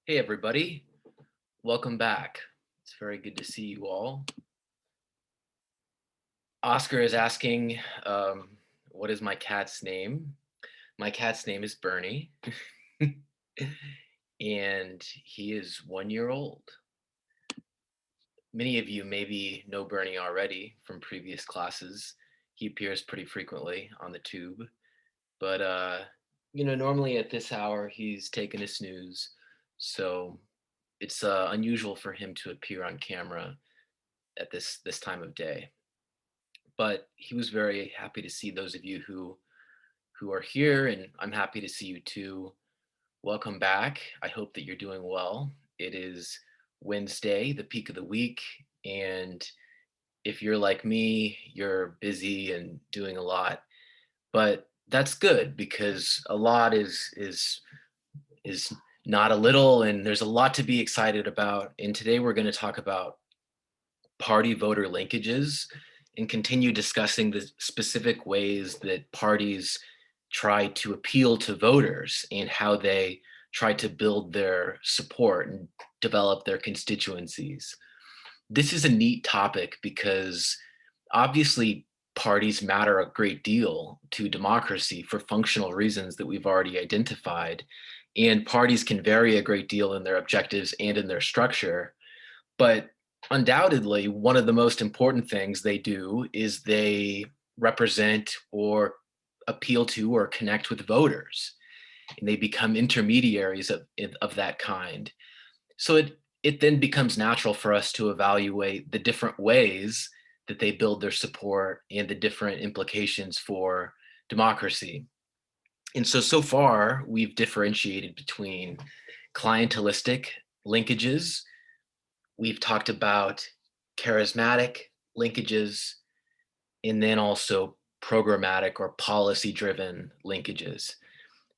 Hey, everybody. Welcome back. It's very good to see you all. Oscar is asking, what is my cat's name? My cat's name is Bernie, and he is 1 year old. Many of you maybe know Bernie already from previous classes. He appears pretty frequently on the tube, but normally at this hour he's taken a snooze, so it's unusual for him to appear on camera at this time of day. But he was very happy to see those of you who are here, and I'm happy to see you too. Welcome back. I hope that you're doing well. It is Wednesday, the peak of the week, and if you're like me, you're busy and doing a lot. But that's good because a lot is not a little, and there's a lot to be excited about. And today we're going to talk about party voter linkages and continue discussing the specific ways that parties try to appeal to voters and how they try to build their support and develop their constituencies. This is a neat topic because obviously parties matter a great deal to democracy for functional reasons that we've already identified. And parties can vary a great deal in their objectives and in their structure. But undoubtedly, one of the most important things they do is they represent or appeal to or connect with voters, and they become intermediaries of that kind. So it then becomes natural for us to evaluate the different ways that they build their support and the different implications for democracy. And so far, we've differentiated between clientelistic linkages. We've talked about charismatic linkages, and then also programmatic or policy driven linkages.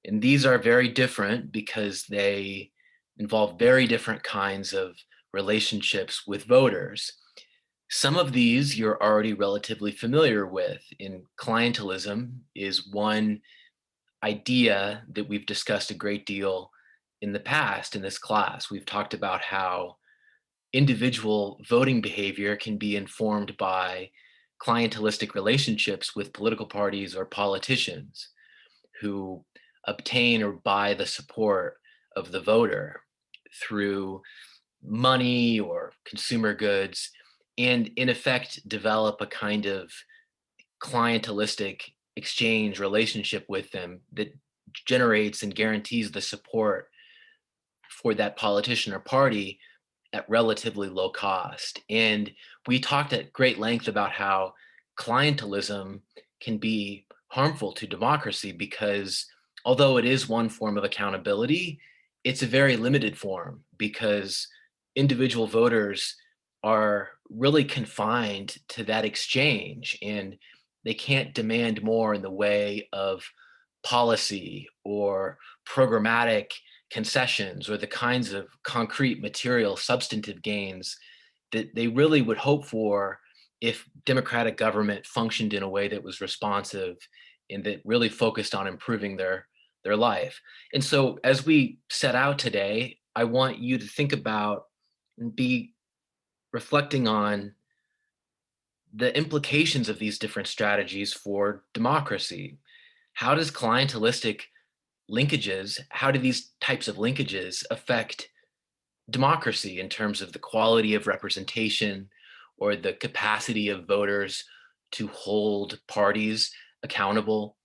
And these are very different because they involve very different kinds of relationships with voters. Some of these you're already relatively familiar with. In clientelism is one idea that we've discussed a great deal in the past in this class. We've talked about how individual voting behavior can be informed by clientelistic relationships with political parties or politicians who obtain or buy the support of the voter through money or consumer goods, and in effect develop a kind of clientelistic exchange relationship with them that generates and guarantees the support for that politician or party at relatively low cost. And we talked at great length about how clientelism can be harmful to democracy because although it is one form of accountability, it's a very limited form because individual voters are really confined to that exchange, and they can't demand more in the way of policy or programmatic concessions or the kinds of concrete material substantive gains that they really would hope for if democratic government functioned in a way that was responsive and that really focused on improving their life. And so as we set out today, I want you to think about and be reflecting on the implications of these different strategies for democracy. How does clientelistic linkages, how do these types of linkages affect democracy in terms of the quality of representation or the capacity of voters to hold parties accountable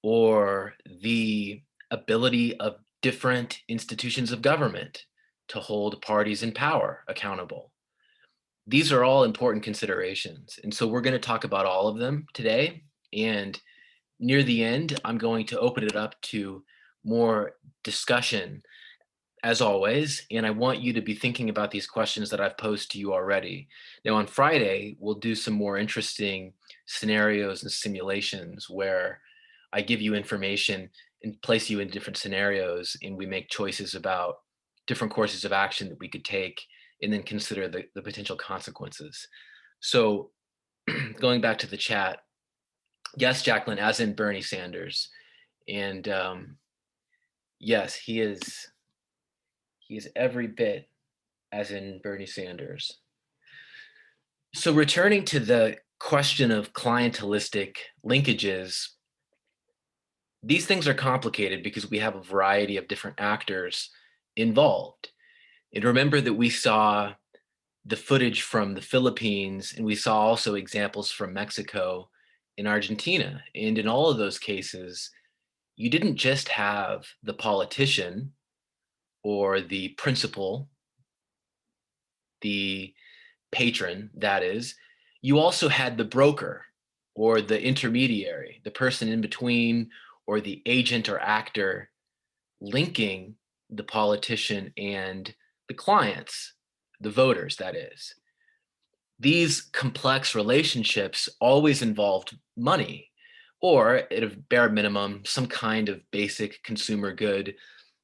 or the ability of different institutions of government to hold parties in power accountable? These are all important considerations. And so we're going to talk about all of them today. And near the end, I'm going to open it up to more discussion as always, and I want you to be thinking about these questions that I've posed to you already. Now, on Friday, we'll do some more interesting scenarios and simulations where I give you information and place you in different scenarios, and we make choices about different courses of action that we could take, and then consider the potential consequences. So, going back to the chat, yes, Jacqueline, as in Bernie Sanders. And yes, He is every bit as in Bernie Sanders. So returning to the question of clientelistic linkages, these things are complicated because we have a variety of different actors involved. And remember that we saw the footage from the Philippines and we saw also examples from Mexico and Argentina. And in all of those cases, you didn't just have the politician or the principal, the patron, that is, you also had the broker or the intermediary, the person in between, or the agent or actor linking the politician and the clients, the voters, that is. These complex relationships always involved money, or at a bare minimum, some kind of basic consumer good.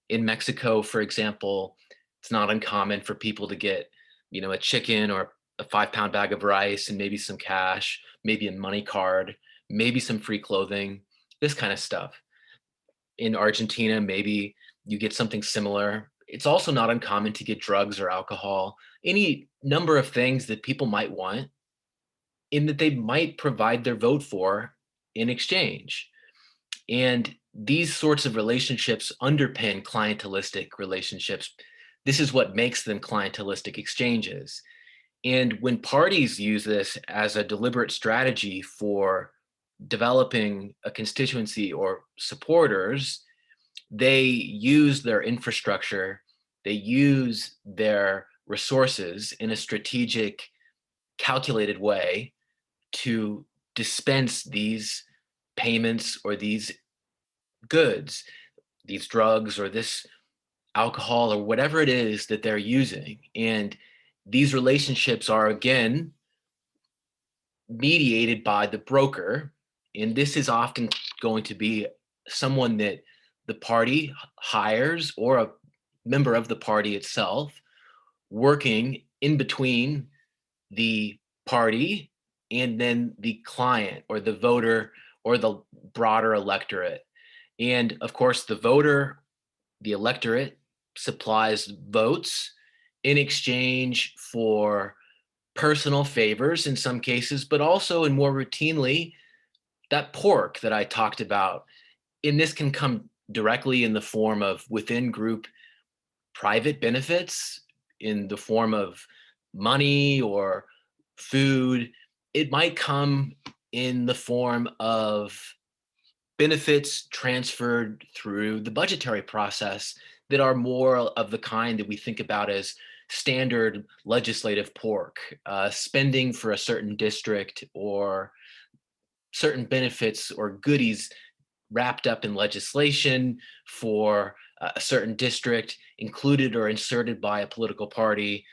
In Mexico, for example, it's not uncommon for people to get, a chicken or a 5-pound bag of rice and maybe some cash, maybe a money card, maybe some free clothing, this kind of stuff. In Argentina, maybe you get something similar. It's also not uncommon to get drugs or alcohol, any number of things that people might want in that they might provide their vote for in exchange. And these sorts of relationships underpin clientelistic relationships. This is what makes them clientelistic exchanges. And when parties use this as a deliberate strategy for developing a constituency or supporters, they use their infrastructure, they use their resources in a strategic, calculated way to dispense these payments or these goods, these drugs or this alcohol or whatever it is that they're using. And these relationships are, again, mediated by the broker. And this is often going to be someone that the party hires or a member of the party itself working in between the party and then the client or the voter or the broader electorate. And of course, the voter, the electorate, supplies votes in exchange for personal favors in some cases, but also, and more routinely, that pork that I talked about. And this can come directly in the form of within group private benefits, in the form of money or food. It might come in the form of benefits transferred through the budgetary process that are more of the kind that we think about as standard legislative pork, spending for a certain district or certain benefits or goodies wrapped up in legislation for a certain district, included or inserted by a political party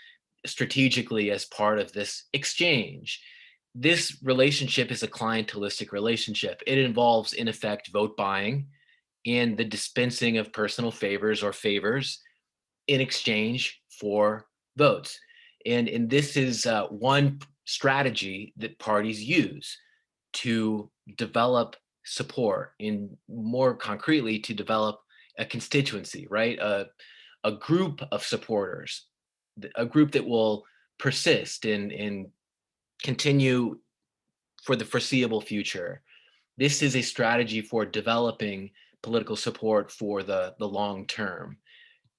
strategically as part of this exchange. This relationship is a clientelistic relationship. It involves, in effect, vote buying and the dispensing of personal favors or favors in exchange for votes. And this is one strategy that parties use to develop support, and more concretely, to develop a constituency, right? A group of supporters, a group that will persist and continue for the foreseeable future. This is a strategy for developing political support for the long term.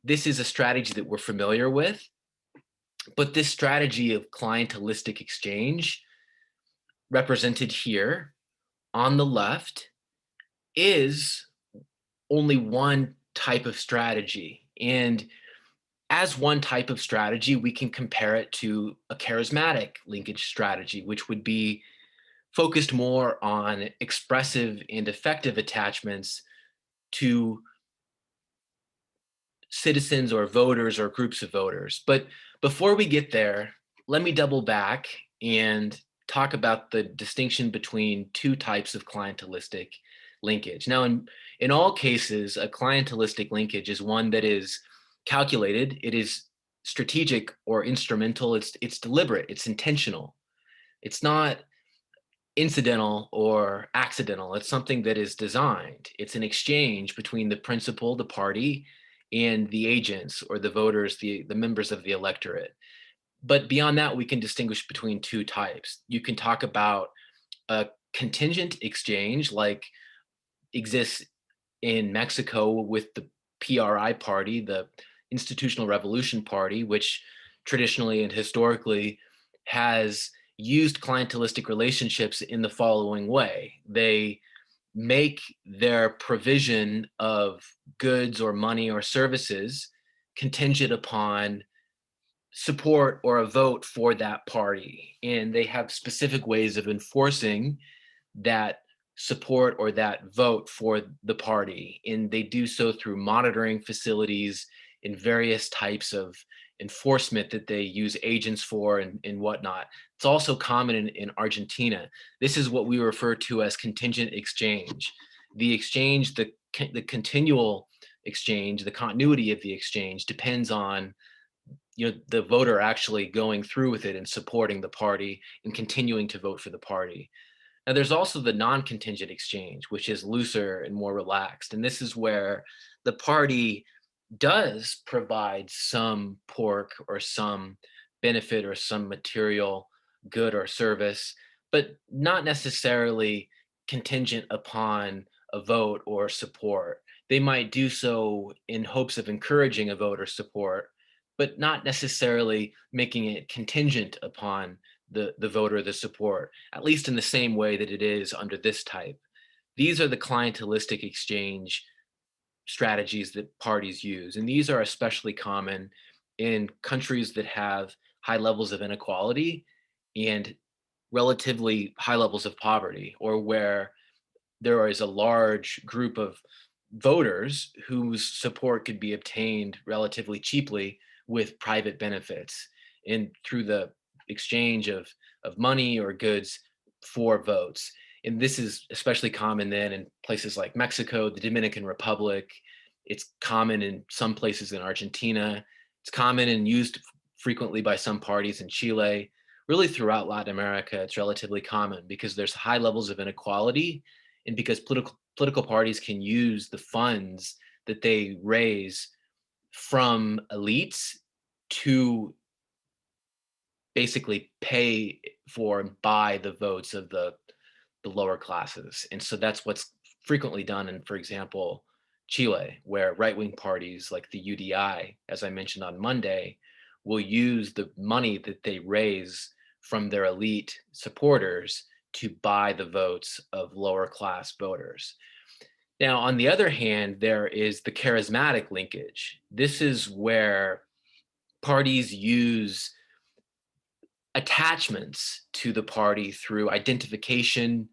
This is a strategy that we're familiar with, but this strategy of clientelistic exchange, represented here on the left, is only one type of strategy. And as one type of strategy, we can compare it to a charismatic linkage strategy, which would be focused more on expressive and effective attachments to citizens or voters or groups of voters. But before we get there, let me double back and talk about the distinction between two types of clientelistic linkage. Now, in all cases, a clientelistic linkage is one that is calculated, it is strategic or instrumental, it's deliberate, it's intentional. It's not incidental or accidental. It's something that is designed. It's an exchange between the principal, the party, and the agents or the voters, the members of the electorate. But beyond that, we can distinguish between two types. You can talk about a contingent exchange like exists in Mexico with the PRI party, the Institutional Revolution Party, which traditionally and historically has used clientelistic relationships in the following way. They make their provision of goods or money or services contingent upon support or a vote for that party. And they have specific ways of enforcing that support or that vote for the party. And they do so through monitoring facilities and various types of enforcement that they use agents for and whatnot. It's also common in Argentina. This is what we refer to as contingent exchange. The exchange, the continual exchange, the continuity of the exchange depends on the voter actually going through with it and supporting the party and continuing to vote for the party. Now, there's also the non-contingent exchange, which is looser and more relaxed. And this is where the party does provide some pork or some benefit or some material good or service, but not necessarily contingent upon a vote or support. They might do so in hopes of encouraging a vote or support, but not necessarily making it contingent upon the vote or the support, at least in the same way that it is under this type. These are the clientelistic exchange strategies that parties use. And these are especially common in countries that have high levels of inequality and relatively high levels of poverty, or where there is a large group of voters whose support could be obtained relatively cheaply with private benefits and through the exchange of money or goods for votes. And this is especially common then in places like Mexico, the Dominican Republic. It's common in some places in Argentina. It's common and used frequently by some parties in Chile. Really throughout Latin America, it's relatively common because there's high levels of inequality and because political parties can use the funds that they raise from elites to basically pay for and buy the votes of the lower classes. And so that's what's frequently done in, for example, Chile, where right-wing parties like the UDI, as I mentioned on Monday, will use the money that they raise from their elite supporters to buy the votes of lower class voters. Now, on the other hand, there is the charismatic linkage. This is where parties use attachments to the party through identification,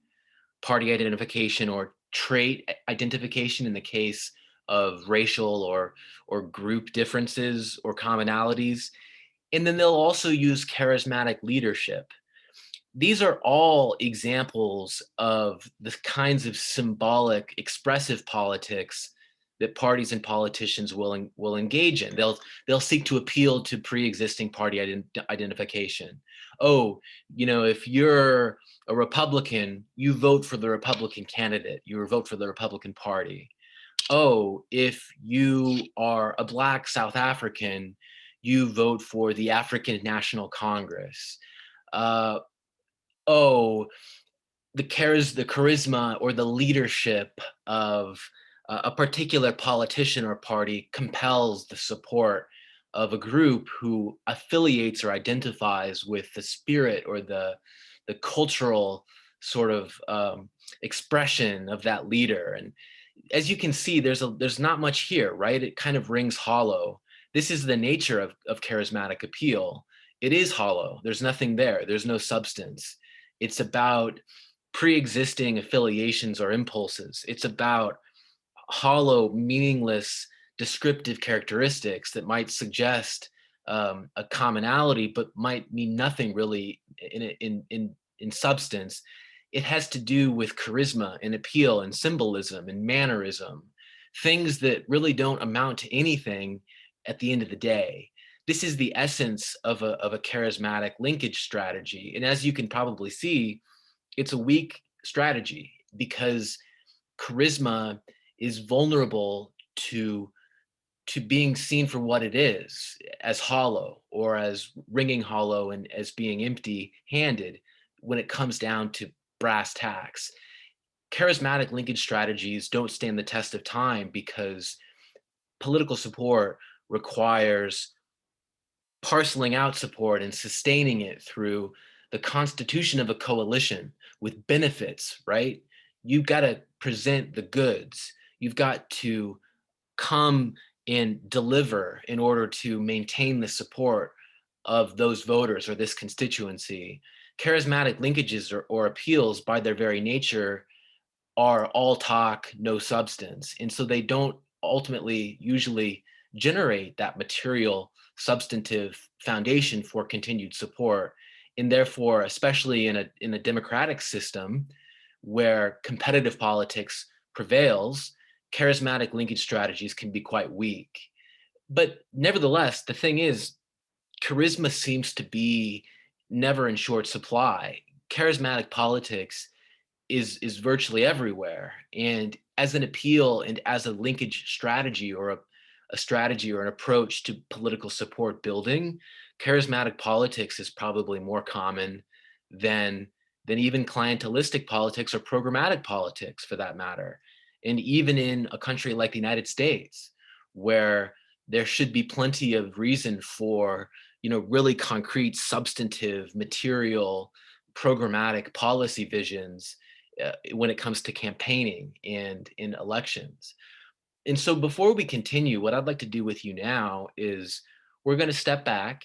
party identification, or trait identification in the case of racial or group differences or commonalities. And then they'll also use charismatic leadership. These are all examples of the kinds of symbolic, expressive politics that parties and politicians will engage in. They'll seek to appeal to pre-existing party identification. Oh, if you're a Republican, you vote for the Republican candidate. You vote for the Republican Party. Oh, if you are a Black South African, you vote for the African National Congress. Uh, oh, the charisma or the leadership of a particular politician or party compels the support of a group who affiliates or identifies with the spirit or the cultural sort of expression of that leader. And as you can see, there's not much here, right? It kind of rings hollow. This is the nature of charismatic appeal. It is hollow. There's nothing there. There's no substance. It's about pre-existing affiliations or impulses. It's about hollow, meaningless, descriptive characteristics that might suggest a commonality, but might mean nothing really in substance. It has to do with charisma and appeal and symbolism and mannerism, things that really don't amount to anything at the end of the day. This is the essence of a charismatic linkage strategy. And as you can probably see, it's a weak strategy because charisma is vulnerable to to being seen for what it is, as hollow or as ringing hollow and as being empty handed when it comes down to brass tacks. Charismatic linkage strategies don't stand the test of time because political support requires parceling out support and sustaining it through the constitution of a coalition with benefits, right? You've got to present the goods. You've got to come and deliver in order to maintain the support of those voters or this constituency. Charismatic linkages or appeals, by their very nature, are all talk, no substance. And so they don't ultimately usually generate that material, substantive foundation for continued support. And therefore, especially in a democratic system where competitive politics prevails, charismatic linkage strategies can be quite weak. But nevertheless, the thing is, charisma seems to be never in short supply. Charismatic politics is virtually everywhere. And as an appeal and as a linkage strategy or a strategy or an approach to political support building, charismatic politics is probably more common than even clientelistic politics or programmatic politics for that matter. And even in a country like the United States, where there should be plenty of reason for, really concrete, substantive, material, programmatic policy visions when it comes to campaigning and in elections. And so before we continue, what I'd like to do with you now is we're going to step back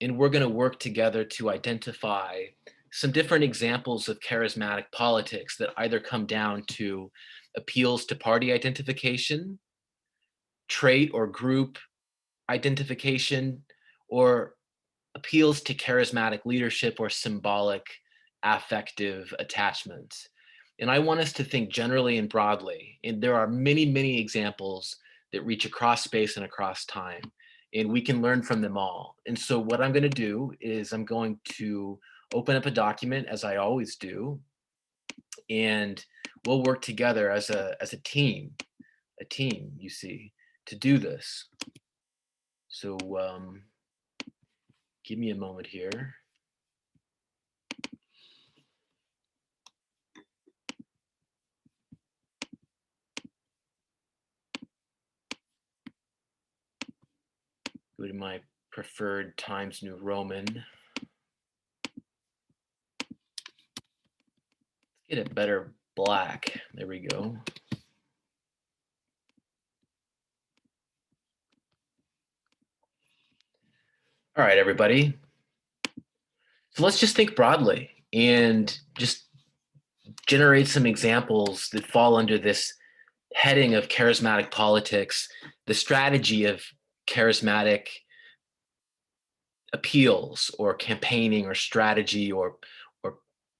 and we're going to work together to identify some different examples of charismatic politics that either come down to appeals to party identification, trait or group identification, or appeals to charismatic leadership or symbolic affective attachments. And I want us to think generally and broadly. And there are many, many examples that reach across space and across time, and we can learn from them all. And so what I'm going to do is I'm going to open up a document as I always do, and we'll work together as a team, you see, to do this. So give me a moment here. Go to my preferred Times New Roman. Let's get a better black. There we go. All right, everybody. So let's just think broadly and just generate some examples that fall under this heading of charismatic politics, the strategy of charismatic appeals or campaigning or strategy or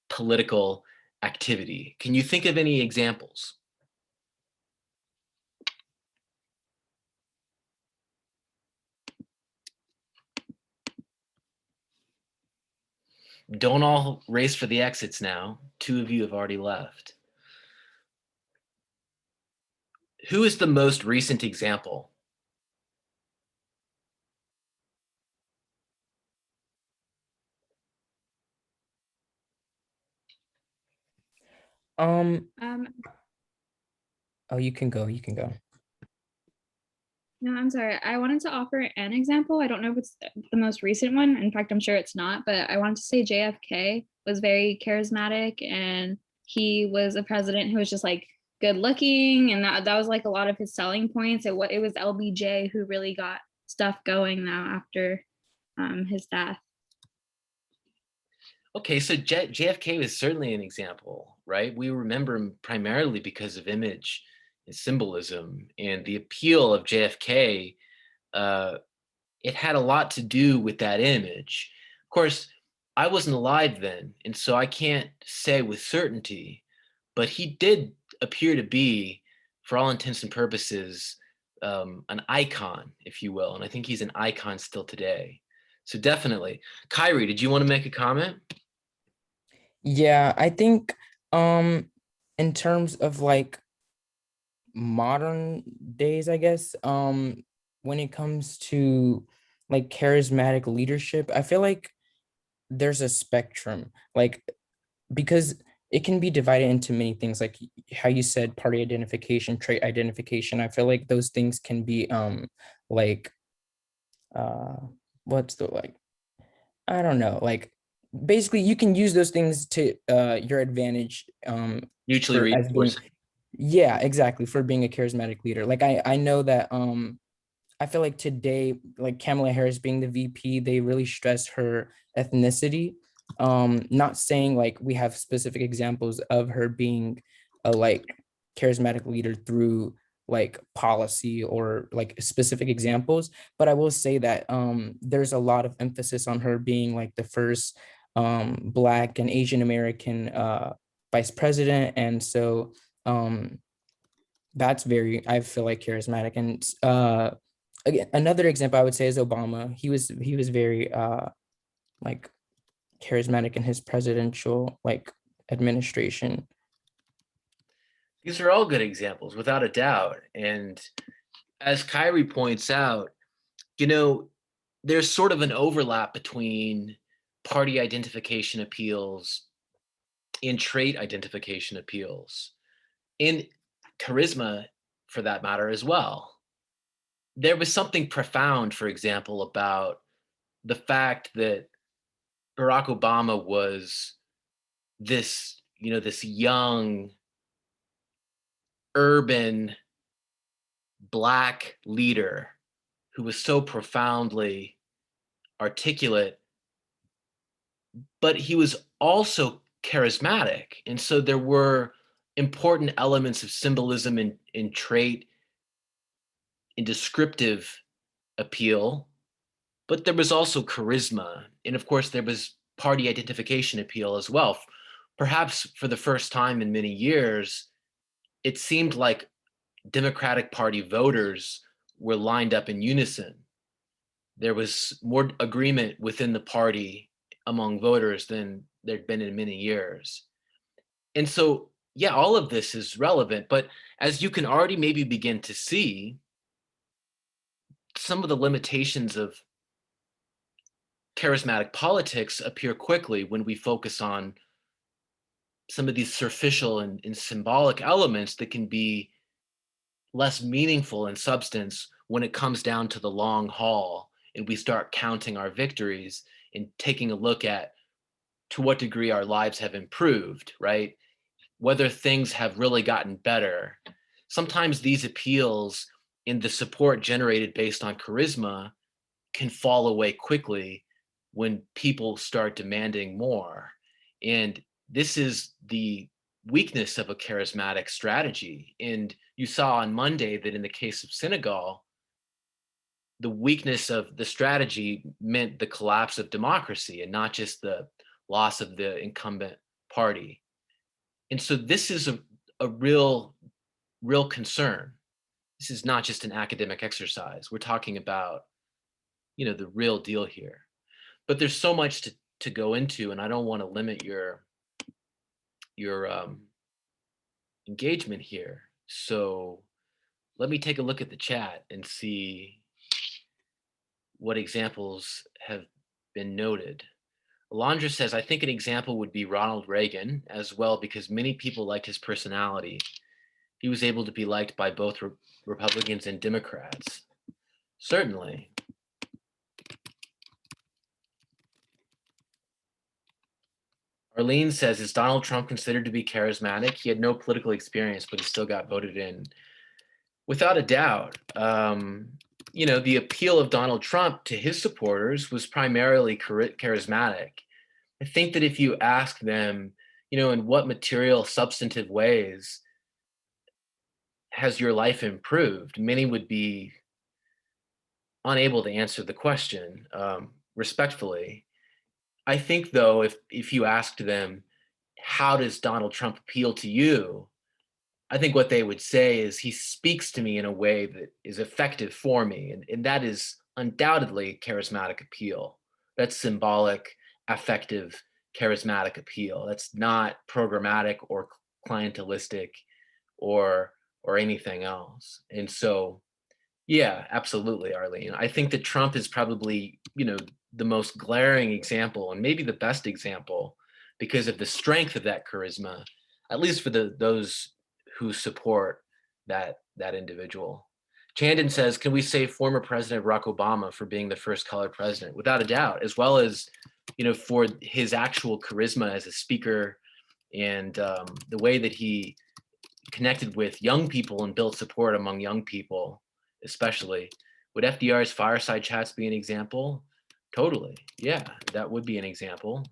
political activity. Can you think of any examples? Don't all race for the exits now. 2 of you have already left. Who is the most recent example? Um, Um, oh, you can go. no, I'm sorry. I wanted to offer an example. I don't know if it's the most recent one. In fact, I'm sure it's not, but I wanted to say JFK was very charismatic and he was a president who was just like good looking, and that was like a lot of his selling points. It was LBJ who really got stuff going now after his death. Okay, so JFK was certainly an example, right? We remember him primarily because of image and symbolism, and the appeal of JFK. It had a lot to do with that image. Of course, I wasn't alive then, and so I can't say with certainty, but he did appear to be, for all intents and purposes, an icon, if you will, and I think he's an icon still today. So definitely. Kyrie, did you want to make a comment? Yeah, I think in terms of like modern days, I guess, when it comes to like charismatic leadership, I feel like there's a spectrum, like because it can be divided into many things, like how you said, party identification, trait identification. I feel like those things can be like uh what's the like I don't know, like basically you can use those things to your advantage Mutually for as being, reinforcing. yeah, exactly, for being a charismatic leader. Like I know that I feel like today, like Kamala Harris being the VP, they really stress her ethnicity. Not saying like we have specific examples of her being a like charismatic leader through like policy or like specific examples, but I will say that there's a lot of emphasis on her being like the first Black and Asian American vice president, and so that's very, I feel like, charismatic. And again, another example I would say is Obama. He was very like charismatic in his presidential like administration. These are all good examples, without a doubt. And as Kyrie points out, you know, there's sort of an overlap between party identification appeals and trait identification appeals, and charisma for that matter as well. There was something profound, for example, about the fact that Barack Obama was this, this young, urban, Black leader who was so profoundly articulate, but he was also charismatic. And so there were important elements of symbolism in trait, in descriptive appeal, but there was also charisma. And of course, there was party identification appeal as well. Perhaps for the first time in many years, it seemed like Democratic Party voters were lined up in unison. There was more agreement within the party among voters than there'd been in many years. And so, yeah, all of this is relevant, but as you can already maybe begin to see, some of the limitations of charismatic politics appear quickly when we focus on some of these superficial and symbolic elements that can be less meaningful in substance when it comes down to the long haul and we start counting our victories and taking a look at to what degree our lives have improved, right? Whether things have really gotten better. Sometimes these appeals in the support generated based on charisma can fall away quickly when people start demanding more. And this is the weakness of a charismatic strategy. And you saw on Monday that in the case of Senegal, the weakness of the strategy meant the collapse of democracy and not just the loss of the incumbent party. And so this is a real concern. This is not just an academic exercise. We're talking about, the real deal here. But there's so much to go into, and I don't want to limit your engagement here. So let me take a look at the chat and see what examples have been noted. Alondra says, I think an example would be Ronald Reagan as well, because many people liked his personality. He was able to be liked by both Republicans and Democrats. Certainly. Arlene says, is Donald Trump considered to be charismatic? He had no political experience, but he still got voted in. Without a doubt. The appeal of Donald Trump to his supporters was primarily charismatic. I think that if you ask them, in what material, substantive ways has your life improved, many would be unable to answer the question respectfully. I think, though, if you asked them, how does Donald Trump appeal to you? I think what they would say is he speaks to me in a way that is effective for me. And that is undoubtedly charismatic appeal. That's symbolic, affective, charismatic appeal. That's not programmatic or clientelistic or anything else. And so Yeah, absolutely, Arlene. I think that Trump is probably, the most glaring example and maybe the best example because of the strength of that charisma, at least for those who support that individual. Chandon says, can we say former President Barack Obama for being the first colored president? Without a doubt, as well as, for his actual charisma as a speaker and the way that he connected with young people and built support among young people, especially. Would FDR's fireside chats be an example? Totally. Yeah, that would be an example.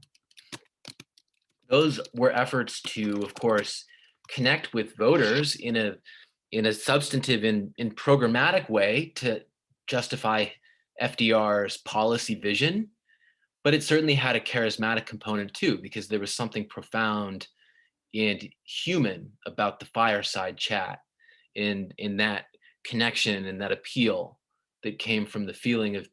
Those were efforts to, of course, connect with voters in a substantive and programmatic way to justify FDR's policy vision, but it certainly had a charismatic component too, because there was something profound and human about the fireside chat in that connection and that appeal that came from the feeling of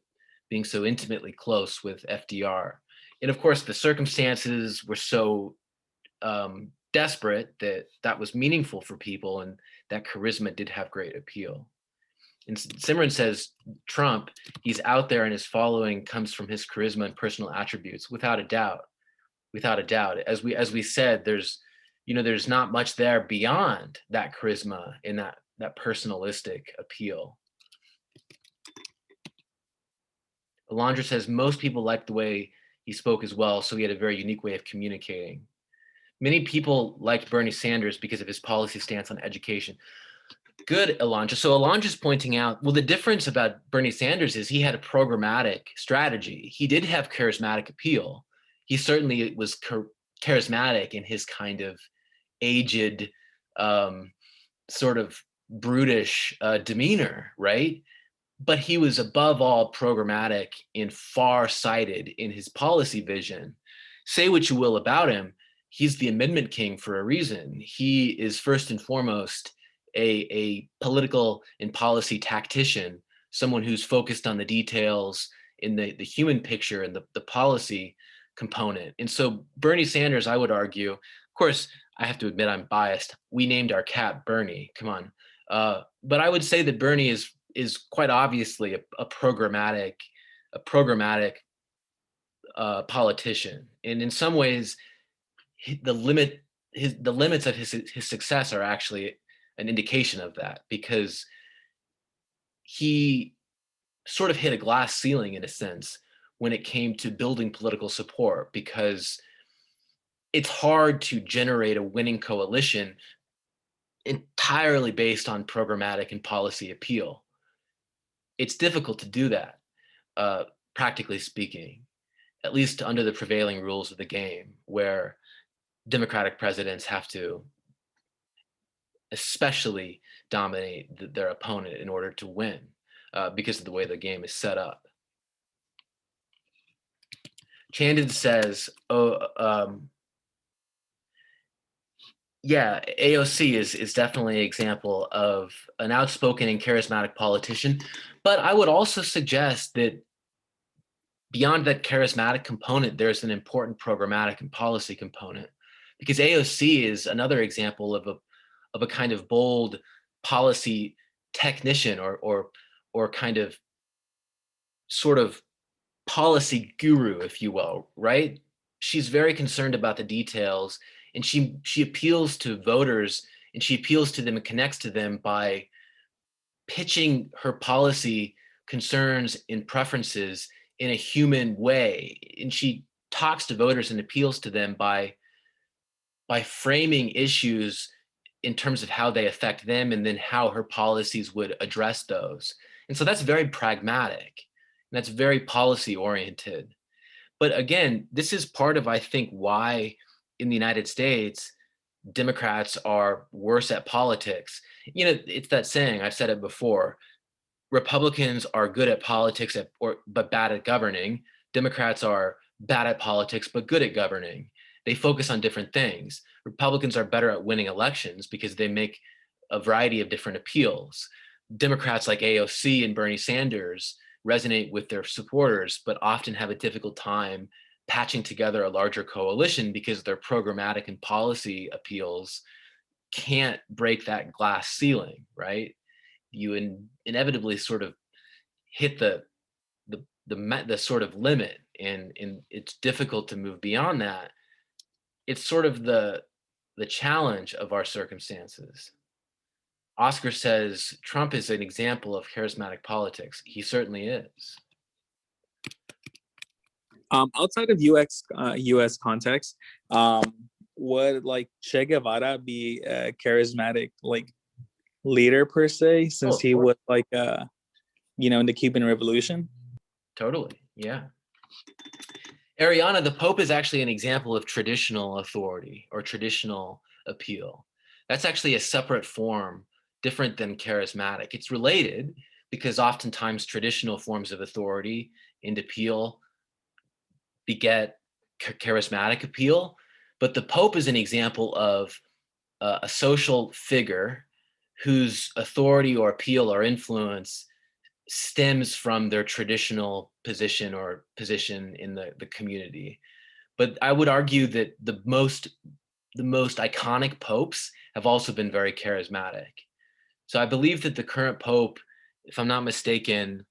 being so intimately close with FDR. And of course, the circumstances were so desperate that that was meaningful for people, and that charisma did have great appeal. And Simran says Trump, he's out there and his following comes from his charisma and personal attributes, without a doubt. Without a doubt. As we said, there's not much there beyond that charisma and that personalistic appeal. Alondra says most people liked the way he spoke as well, so he had a very unique way of communicating. Many people liked Bernie Sanders because of his policy stance on education. Good, Alondra. So Alondra's pointing out, well, the difference about Bernie Sanders is he had a programmatic strategy. He did have charismatic appeal. He certainly was charismatic in his kind of aged, sort of brutish demeanor, right? But he was above all programmatic and far-sighted in his policy vision. Say what you will about him, he's the amendment king for a reason. He is first and foremost a political and policy tactician, someone who's focused on the details in the human picture and the policy component. And so Bernie Sanders, I would argue, of course, I have to admit I'm biased. We named our cat Bernie. Come on. But I would say that Bernie is quite obviously a programmatic politician, and in some ways, the limits of his success are actually an indication of that, because he sort of hit a glass ceiling in a sense when it came to building political support, because it's hard to generate a winning coalition entirely based on programmatic and policy appeal. It's difficult to do that, practically speaking, at least under the prevailing rules of the game, where Democratic presidents have to especially dominate their opponent in order to win, because of the way the game is set up. Chandon says, yeah, AOC is definitely an example of an outspoken and charismatic politician. But I would also suggest that beyond that charismatic component, there's an important programmatic and policy component, because AOC is another example of a kind of bold policy technician, or kind of sort of policy guru, if you will, right? She's very concerned about the details, and she appeals to voters, and she appeals to them and connects to them by pitching her policy concerns and preferences in a human way. And she talks to voters and appeals to them by framing issues in terms of how they affect them, and then how her policies would address those. And so that's very pragmatic, and that's very policy oriented. But again, this is part of, I think, why in the United States, Democrats are worse at politics. It's that saying, I've said it before, Republicans are good at politics but bad at governing. Democrats are bad at politics but good at governing. They focus on different things. Republicans are better at winning elections because they make a variety of different appeals. Democrats like AOC and Bernie Sanders resonate with their supporters, but often have a difficult time patching together a larger coalition because their programmatic and policy appeals can't break that glass ceiling, right? you inevitably sort of hit the sort of limit, and it's difficult to move beyond that. It's sort of the challenge of our circumstances. Oscar says Trump is an example of charismatic politics. He certainly is. Outside of U.S. context, would like Che Guevara be a charismatic like leader per se, Oh, since of he course. was like in the Cuban Revolution? Totally. Yeah. Ariana, the Pope is actually an example of traditional authority or traditional appeal. That's actually a separate form, different than charismatic. It's related because oftentimes traditional forms of authority and appeal beget charismatic appeal. But the Pope is an example of a social figure whose authority or appeal or influence stems from their traditional position or position in the community. But I would argue that the most iconic popes have also been very charismatic. So I believe that the current pope, if I'm not mistaken,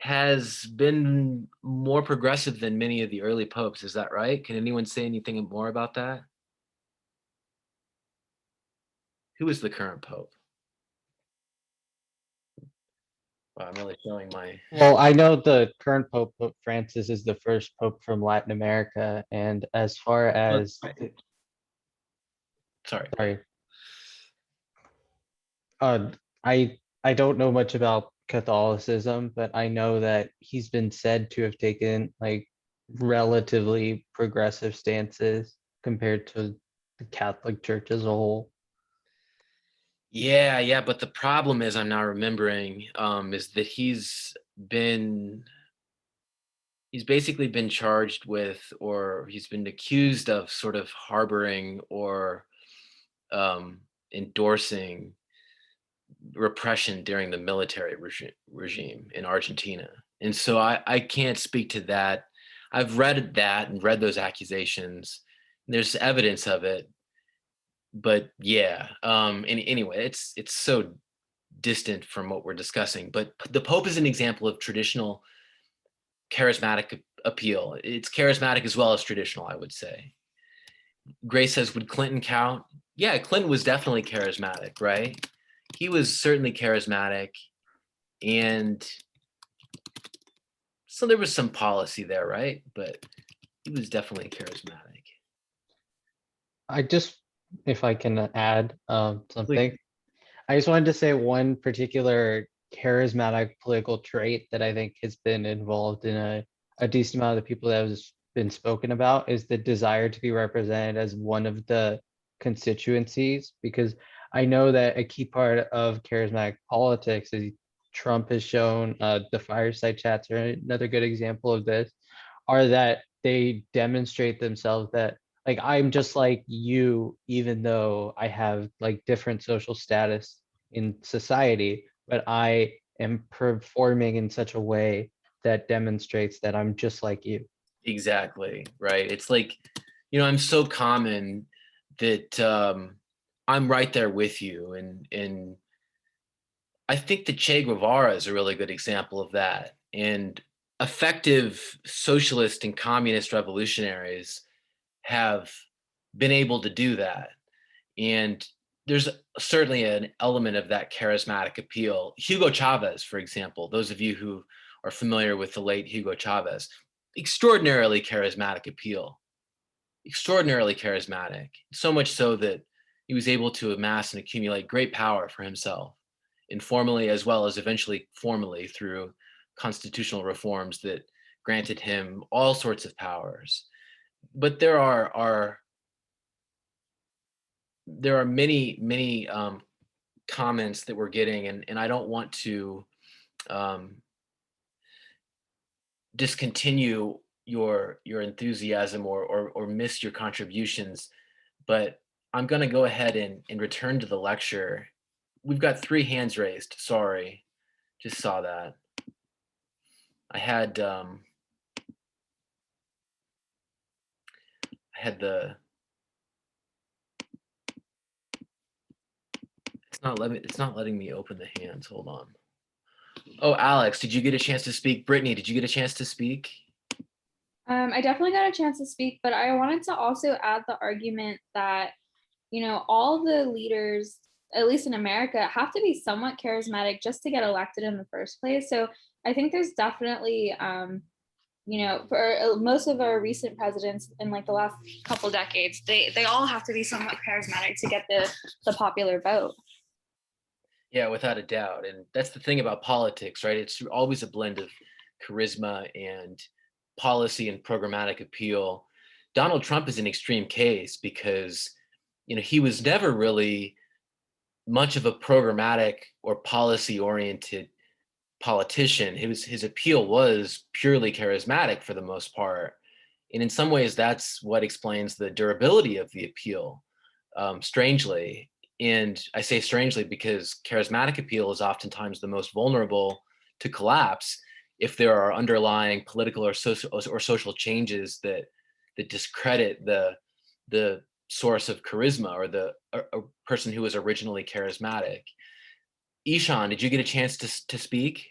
has been more progressive than many of the early popes. Is that right? Can anyone say anything more about that? Who is the current pope? Wow, I'm really showing my. Well, I know the current Pope, Pope Francis, is the first Pope from Latin America, and as far as Sorry. sorry, uh, I don't know much about Catholicism, but I know that he's been said to have taken like relatively progressive stances compared to the Catholic Church as a whole. Yeah, yeah, but the problem is I'm now remembering is that been he's basically been charged with, or he's been accused of sort of harboring or endorsing repression during the military regime in Argentina. And so I can't speak to that. I've read that and read those accusations. There's evidence of it, but yeah. Anyway, it's so distant from what we're discussing. But the Pope is an example of traditional charismatic appeal. It's charismatic as well as traditional, I would say. Grace says, would Clinton count? Yeah, Clinton was definitely charismatic, right? He was certainly charismatic, and so there was some policy there, right? But he was definitely charismatic. I just, if I can add Please. something, I just wanted to say one particular charismatic political trait that I think has been involved in a decent amount of the people that has been spoken about is the desire to be represented as one of the constituencies, because I know that a key part of charismatic politics is Trump has shown, the fireside chats are another good example of this, are that they demonstrate themselves that like I'm just like you, even though I have like different social status in society, but I am performing in such a way that demonstrates that I'm just like you. Exactly, right? It's like, I'm so common that I'm right there with you. And I think that Che Guevara is a really good example of that. And effective socialist and communist revolutionaries have been able to do that. And there's certainly an element of that charismatic appeal. Hugo Chavez, for example, those of you who are familiar with the late Hugo Chavez, extraordinarily charismatic appeal, extraordinarily charismatic, so much so that he was able to amass and accumulate great power for himself, informally as well as eventually formally through constitutional reforms that granted him all sorts of powers. But there are many comments that we're getting, and I don't want to um, discontinue your enthusiasm or miss your contributions, but I'm going to go ahead and return to the lecture. We've got 3 hands raised. Sorry, just saw that. I had I had the It's not letting me open the hands. Hold on. Oh, Alex, did you get a chance to speak? Brittany, did you get a chance to speak? I definitely got a chance to speak, but I wanted to also add the argument that, all the leaders, at least in America, have to be somewhat charismatic just to get elected in the first place. So I think there's definitely, for most of our recent presidents in like the last couple decades, they all have to be somewhat charismatic to get the popular vote. Yeah, without a doubt. And that's the thing about politics, right? It's always a blend of charisma and policy and programmatic appeal. Donald Trump is an extreme case because, he was never really much of a programmatic or policy oriented politician. His appeal was purely charismatic for the most part. And in some ways, that's what explains the durability of the appeal, strangely. And I say strangely because charismatic appeal is oftentimes the most vulnerable to collapse if there are underlying political or social changes that discredit the source of charisma or the a person who was originally charismatic. Ishan, did you get a chance to speak?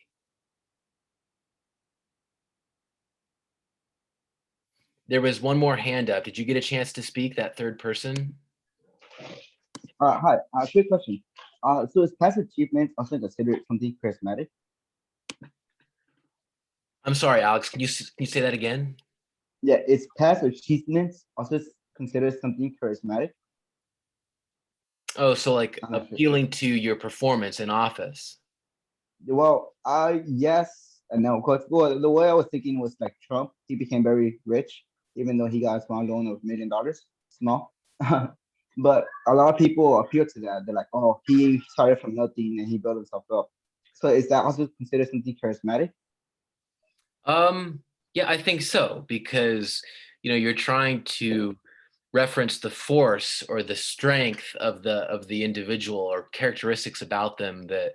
There was one more hand up. Did you get a chance to speak, that third person? Hi, quick question. So is past achievements also considered something charismatic? I'm sorry, Alex. Can you say that again? Yeah, is past achievements also considered something charismatic? Oh, so like I'm not sure. appealing to your performance in office. Well, yes and no. Because well, the way I was thinking was like Trump. He became very rich, even though he got a small loan of $1 million. Small. But a lot of people appeal to that. They're like, oh, he started from nothing and he built himself up. So is that also considered something charismatic? Yeah, I think so because you're trying to reference the force or the strength of the individual or characteristics about them that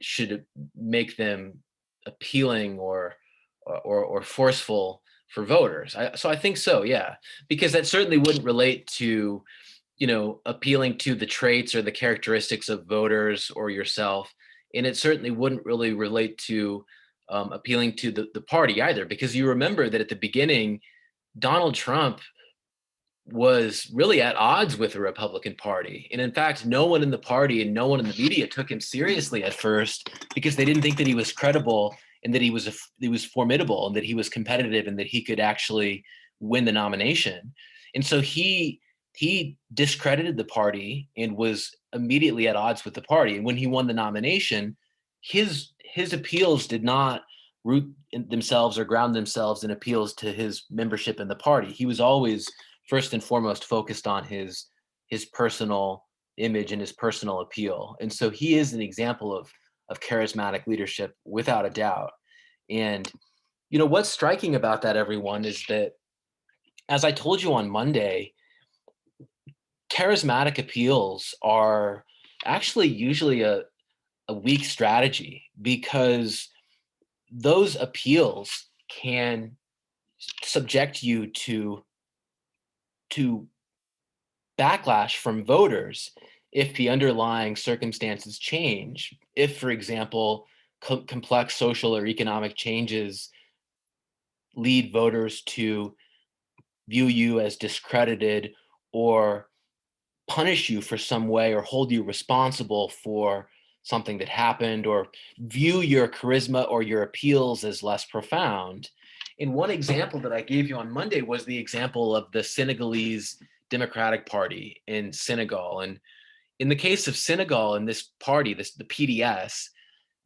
should make them appealing or forceful for voters. So I think so, yeah, because that certainly wouldn't relate to appealing to the traits or the characteristics of voters or yourself, and it certainly wouldn't really relate to appealing to the party either, because you remember that at the beginning, Donald Trump was really at odds with the Republican Party. And in fact, no one in the party and no one in the media took him seriously at first because they didn't think that he was credible and that he was formidable and that he was competitive and that he could actually win the nomination. And so he discredited the party and was immediately at odds with the party. And when he won the nomination, his appeals did not root themselves or ground themselves in appeals to his membership in the party. He was always first and foremost focused on his personal image and his personal appeal. And so he is an example of charismatic leadership without a doubt. And what's striking about that, everyone, is that, as I told you on Monday, charismatic appeals are actually usually a weak strategy because those appeals can subject you to backlash from voters if the underlying circumstances change. If, for example, complex social or economic changes lead voters to view you as discredited or punish you for some way or hold you responsible for something that happened or view your charisma or your appeals as less profound. And one example that I gave you on Monday was the example of the Senegalese Democratic Party in Senegal. And in the case of Senegal and this party, the PDS,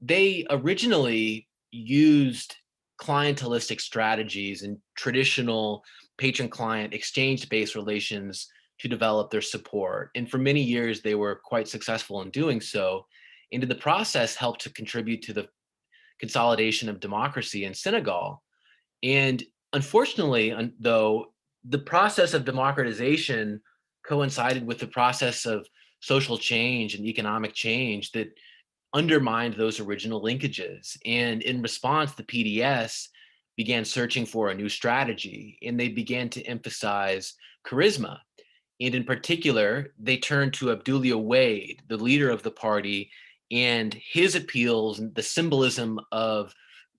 they originally used clientelistic strategies and traditional patron-client exchange-based relations to develop their support. And for many years, they were quite successful in doing so. And in the process, helped to contribute to the consolidation of democracy in Senegal. And unfortunately, though, the process of democratization coincided with the process of social change and economic change that undermined those original linkages. And in response, the PDS began searching for a new strategy, and they began to emphasize charisma. And in particular, they turned to Abdullah Wade, the leader of the party, and his appeals and the symbolism of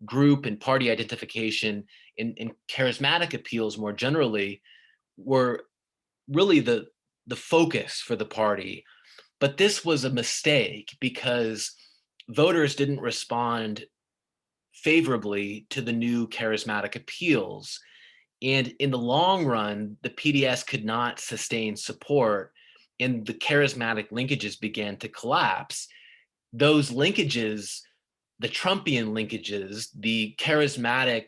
group and party identification and charismatic appeals more generally were really the focus for the party. But this was a mistake because voters didn't respond favorably to the new charismatic appeals. And in the long run, the PDS could not sustain support, and the charismatic linkages began to collapse. Those linkages, the Trumpian linkages, the charismatic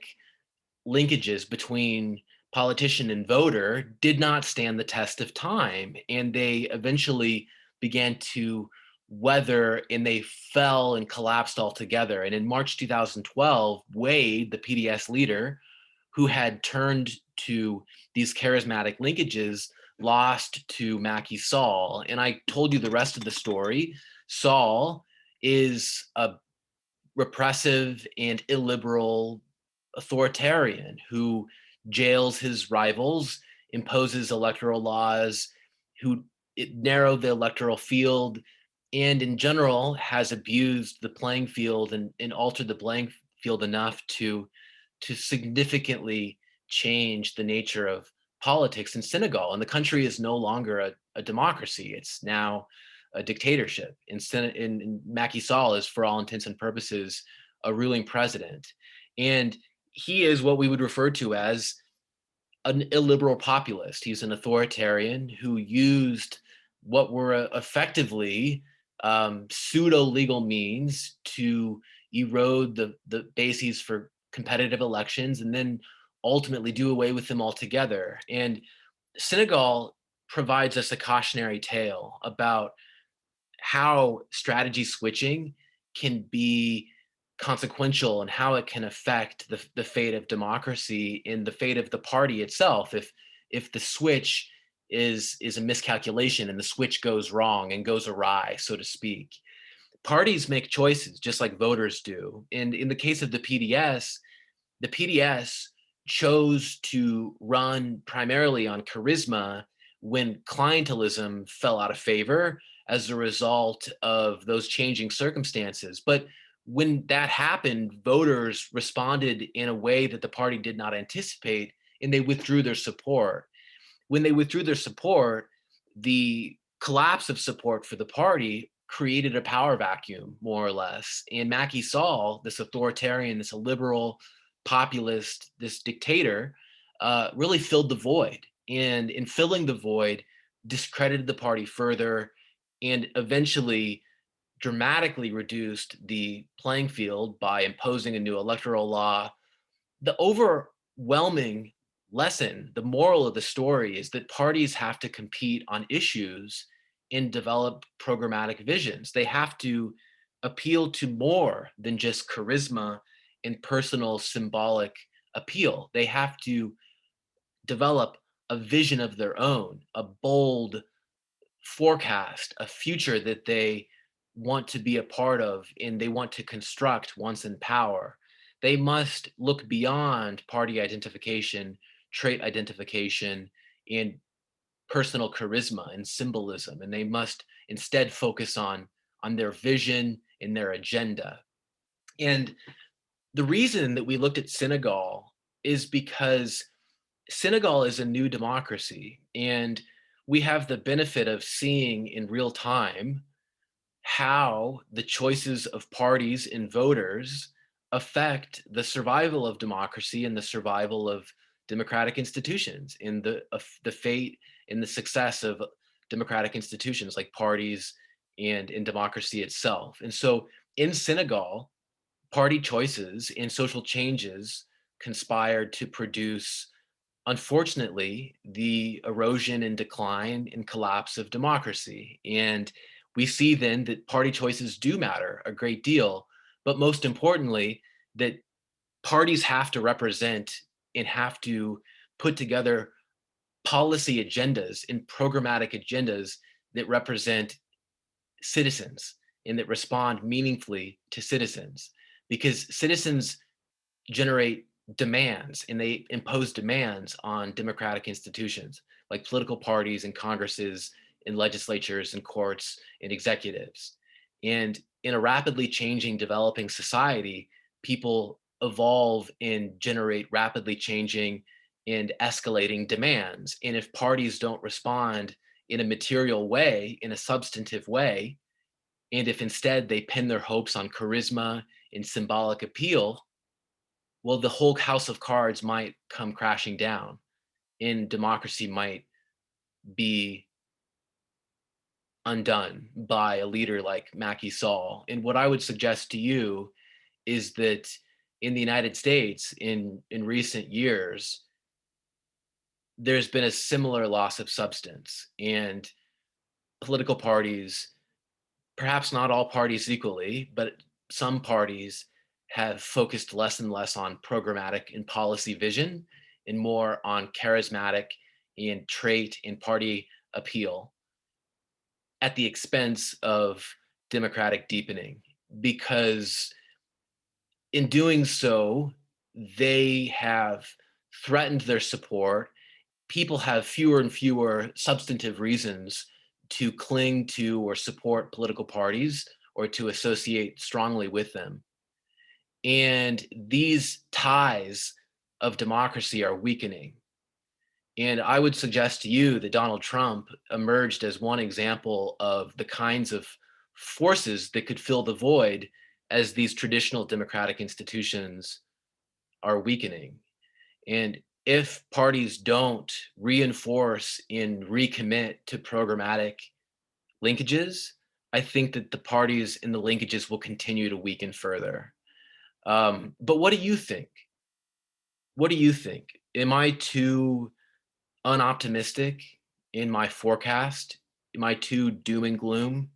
linkages between politician and voter did not stand the test of time, and they eventually began to weather, and they fell and collapsed altogether. And in March 2012, Wade, the PDS leader, who had turned to these charismatic linkages, lost to Macky Sall. And I told you the rest of the story. Sall is a repressive and illiberal authoritarian who jails his rivals, imposes electoral laws, who narrowed the electoral field, and in general has abused the playing field and altered the playing field enough to significantly change the nature of politics in Senegal. And the country is no longer a democracy. It's now a dictatorship. And Macky Sall is, for all intents and purposes, a ruling president. And he is what we would refer to as an illiberal populist. He's an authoritarian who used what were effectively pseudo-legal means to erode the bases for competitive elections and then ultimately do away with them altogether. And Senegal provides us a cautionary tale about how strategy switching can be consequential and how it can affect the fate of democracy and the fate of the party itself if the switch is a miscalculation and the switch goes wrong and goes awry, so to speak. Parties make choices just like voters do. And in the case of the PDS chose to run primarily on charisma when clientelism fell out of favor as a result of those changing circumstances. But when that happened, voters responded in a way that the party did not anticipate, and they withdrew their support. When they withdrew their support, the collapse of support for the party created a power vacuum, more or less. And Macky Sall, this authoritarian, this liberal populist, this dictator, really filled the void. And in filling the void, discredited the party further and eventually dramatically reduced the playing field by imposing a new electoral law. The overwhelming lesson, the moral of the story is that parties have to compete on issues and develop programmatic visions. They have to appeal to more than just charisma and personal symbolic appeal. They have to develop a vision of their own, a bold forecast, a future that they want to be a part of and they want to construct once in power. They must look beyond party identification, trait identification, and personal charisma and symbolism, and they must instead focus on their vision and their agenda. And the reason that we looked at Senegal is because Senegal is a new democracy, and we have the benefit of seeing in real time how the choices of parties and voters affect the survival of democracy and the survival of democratic institutions and the fate and the success of democratic institutions like parties and in democracy itself. And so in Senegal, party choices and social changes conspired to produce, unfortunately, the erosion and decline and collapse of democracy. And we see then that party choices do matter a great deal, but most importantly, that parties have to represent and have to put together policy agendas and programmatic agendas that represent citizens and that respond meaningfully to citizens, because citizens generate demands and they impose demands on democratic institutions like political parties and congresses and legislatures and courts and executives. And in a rapidly changing, developing society, people evolve and generate rapidly changing and escalating demands. And if parties don't respond in a material way, in a substantive way, and if instead they pin their hopes on charisma and symbolic appeal, well, the whole house of cards might come crashing down and democracy might be undone by a leader like Macky Sall. And what I would suggest to you is that in the United States, in recent years, there's been a similar loss of substance, and political parties, perhaps not all parties equally, but some parties have focused less and less on programmatic and policy vision and more on charismatic and trait and party appeal at the expense of democratic deepening, because in doing so, they have threatened their support. People have fewer and fewer substantive reasons to cling to or support political parties or to associate strongly with them. And these ties of democracy are weakening. And I would suggest to you that Donald Trump emerged as one example of the kinds of forces that could fill the void as these traditional democratic institutions are weakening. And if parties don't reinforce and recommit to programmatic linkages, I think that the parties and the linkages will continue to weaken further. But what do you think? What do you think? Am I too unoptimistic in my forecast? Am I too doom and gloom?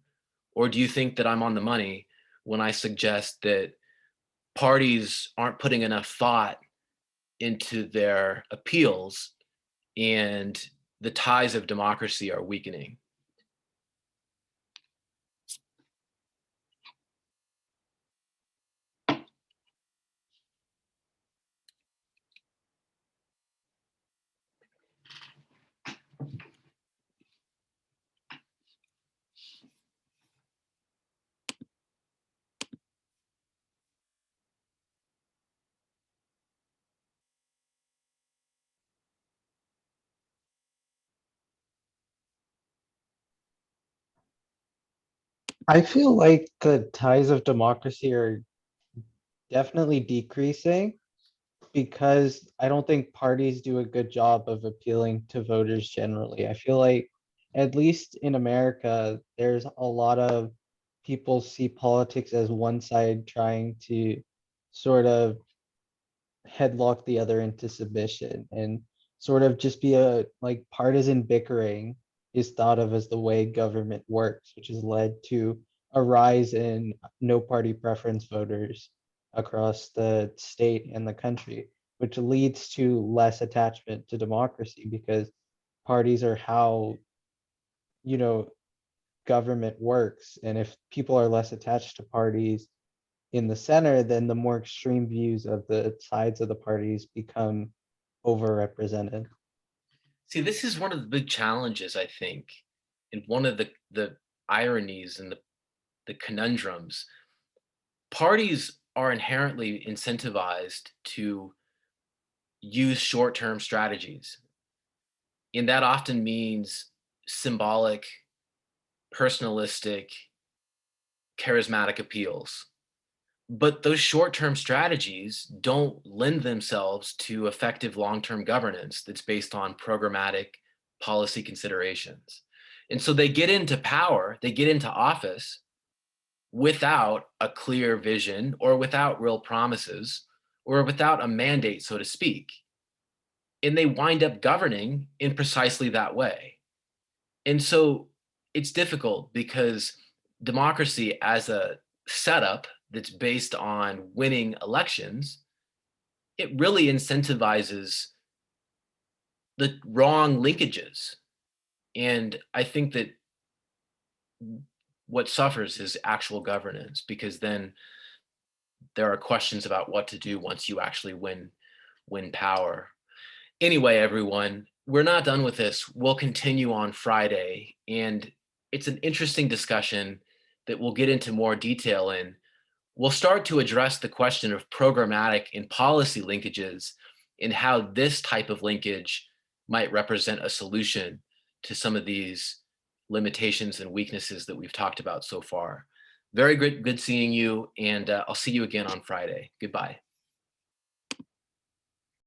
Or do you think that I'm on the money when I suggest that parties aren't putting enough thought into their appeals and the ties of democracy are weakening? I feel like the ties of democracy are definitely decreasing because I don't think parties do a good job of appealing to voters generally. I feel like, at least in America, there's a lot of people see politics as one side trying to sort of headlock the other into submission, and sort of just be a like partisan bickering is thought of as the way government works, which has led to a rise in no party preference voters across the state and the country, which leads to less attachment to democracy because parties are how, you know, government works. And if people are less attached to parties in the center, then the more extreme views of the sides of the parties become overrepresented. See, this is one of the big challenges, I think, and one of the ironies and the conundrums. Parties are inherently incentivized to use short-term strategies. And that often means symbolic, personalistic, charismatic appeals. But those short-term strategies don't lend themselves to effective long-term governance that's based on programmatic policy considerations. And so they get into power, they get into office without a clear vision or without real promises or without a mandate, so to speak. And they wind up governing in precisely that way. And so it's difficult because democracy as a setup that's based on winning elections, it really incentivizes the wrong linkages. And I think that what suffers is actual governance, because then there are questions about what to do once you actually win power. Anyway, everyone, we're not done with this. We'll continue on Friday, and it's an interesting discussion that we'll get into more detail in. We'll start to address the question of programmatic and policy linkages and how this type of linkage might represent a solution to some of these limitations and weaknesses that we've talked about so far. Very good seeing you, and I'll see you again on Friday. Goodbye.